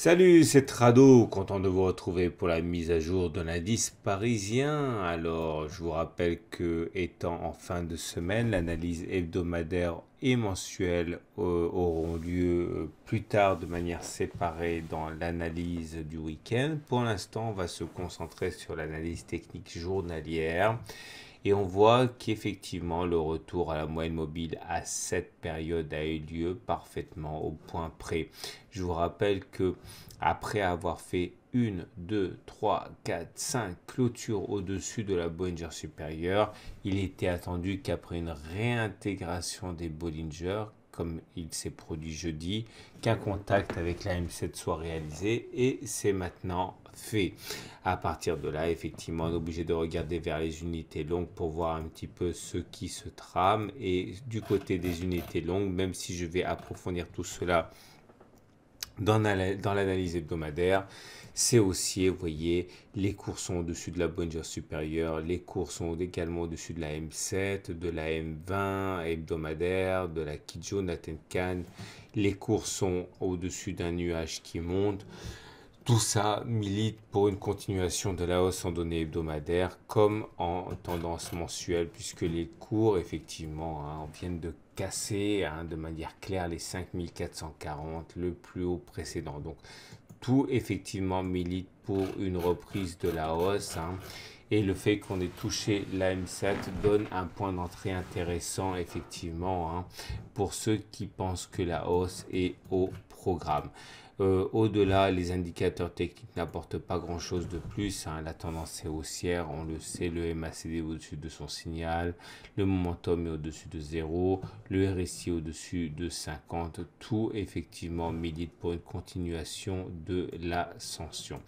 Salut, c'est Trado, content de vous retrouver pour la mise à jour de l'indice parisien. Alors, je vous rappelle que, étant en fin de semaine, l'analyse hebdomadaire et mensuelle auront lieu plus tard de manière séparée dans l'analyse du week-end. Pour l'instant, on va se concentrer sur l'analyse technique journalière. Et on voit qu'effectivement, le retour à la moyenne mobile à cette période a eu lieu parfaitement au point près. Je vous rappelle que après avoir fait une, 2, 3, 4, 5 clôtures au-dessus de la Bollinger supérieure, il était attendu qu'après une réintégration des Bollinger, comme il s'est produit jeudi, qu'un contact avec la M7 soit réalisé et c'est maintenant fait. À partir de là, effectivement, on est obligé de regarder vers les unités longues pour voir un petit peu ce qui se trame. Et du côté des unités longues, même si je vais approfondir tout cela dans l'analyse hebdomadaire, c'est haussier, vous voyez, les cours sont au-dessus de la Bollinger supérieure, les cours sont également au-dessus de la M7, de la M20 hebdomadaire, de la Kijun, la Tenkan, les cours sont au-dessus d'un nuage qui monte. Tout ça milite pour une continuation de la hausse en données hebdomadaires comme en tendance mensuelle, puisque les cours, effectivement, viennent de casser de manière claire les 5440, le plus haut précédent. Donc, tout, effectivement, milite pour une reprise de la hausse. Et le fait qu'on ait touché la M7 donne un point d'entrée intéressant, effectivement, pour ceux qui pensent que la hausse est au programme. Au-delà, les indicateurs techniques n'apportent pas grand-chose de plus. La tendance est haussière, on le sait, le MACD est au-dessus de son signal, le momentum est au-dessus de 0, le RSI au-dessus de 50. Tout, effectivement, milite pour une continuation de l'ascension.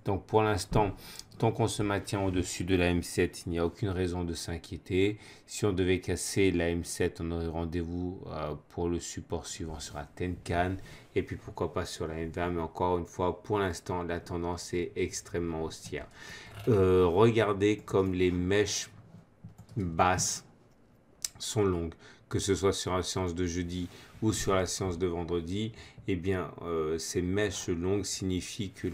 Donc, pour l'instant, tant qu'on se maintient au-dessus de la M7, il n'y a aucune raison de s'inquiéter. Si on devait casser la M7, on aurait rendez-vous pour le support suivant sur la Tenkan. Et puis pourquoi pas sur la M20. Mais encore une fois, pour l'instant, la tendance est extrêmement haussière. Regardez comme les mèches basses sont longues, que ce soit sur la séance de jeudi ou sur la séance de vendredi. Eh bien, ces mèches longues signifient que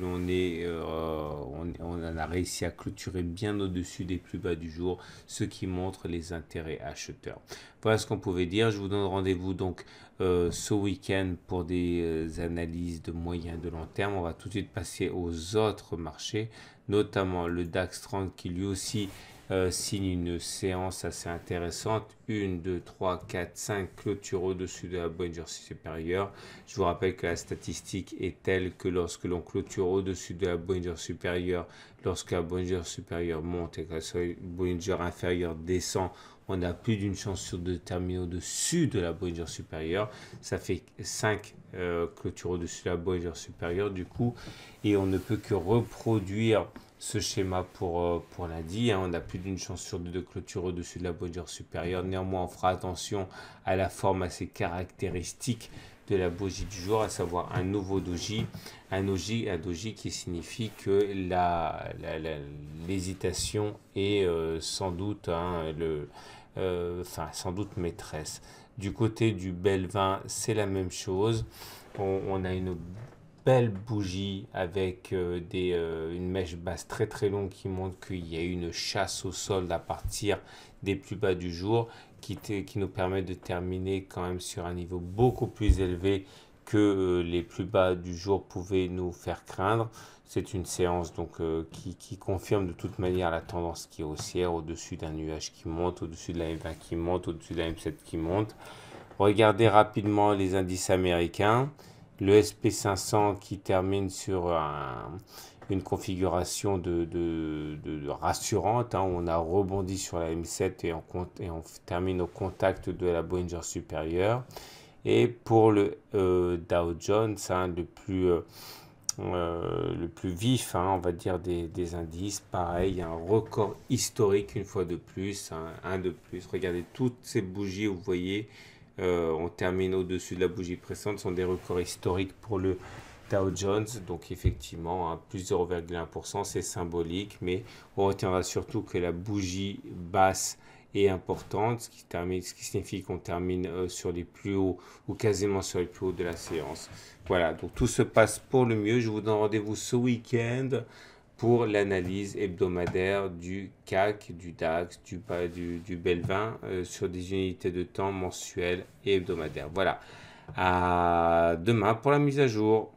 on a réussi à clôturer bien au-dessus des plus bas du jour, ce qui montre les intérêts acheteurs. Voilà ce qu'on pouvait dire. Je vous donne rendez-vous donc ce week-end pour des analyses de moyen et de long terme. On va tout de suite passer aux autres marchés, notamment le DAX 30 qui lui aussi signe une séance assez intéressante. 1, 2, 3, 4, 5 clôtures au-dessus de la Bollinger supérieure. Je vous rappelle que la statistique est telle que lorsque l'on clôture au-dessus de la Bollinger supérieure, lorsque la Bollinger supérieure monte et que la Bollinger inférieure descend, on a plus d'une chance sur deux de terminer au-dessus de la Bollinger supérieure. Ça fait 5 clôtures au-dessus de la Bollinger supérieure du coup. Et on ne peut que reproduire ce schéma pour lundi. On a plus d'une chance sur deux de clôture au-dessus de la Bollinger supérieure. Néanmoins, on fera attention à la forme assez caractéristique de la bougie du jour, à savoir un nouveau doji, un doji qui signifie que l'hésitation est sans doute sans doute maîtresse. Du côté du bel vin, c'est la même chose. On a une belle bougie avec une mèche basse très très longue qui montre qu'il y a eu une chasse au solde à partir des plus bas du jour qui nous permet de terminer quand même sur un niveau beaucoup plus élevé que les plus bas du jour pouvaient nous faire craindre. C'est une séance donc qui confirme de toute manière la tendance qui est haussière au-dessus d'un nuage qui monte, au-dessus de la M20 qui monte, au-dessus de la M7 qui monte. Regardez rapidement les indices américains. Le SP500 qui termine sur une configuration de rassurante. On a rebondi sur la M7 et on termine au contact de la Bollinger supérieure. Et pour le Dow Jones, le plus vif, on va dire, des indices, pareil, il y a un record historique une fois de plus, un de plus. Regardez toutes ces bougies, vous voyez, on termine au-dessus de la bougie précédente, ce sont des records historiques pour le Dow Jones. Donc effectivement, plus 0,1%, c'est symbolique, mais on retiendra surtout que la bougie basse est importante, ce qui signifie qu'on termine sur les plus hauts ou quasiment sur les plus hauts de la séance. Voilà, donc tout se passe pour le mieux. Je vous donne rendez-vous ce week-end pour l'analyse hebdomadaire du CAC, du DAX, du Belvin sur des unités de temps mensuelles et hebdomadaires. Voilà, à demain pour la mise à jour.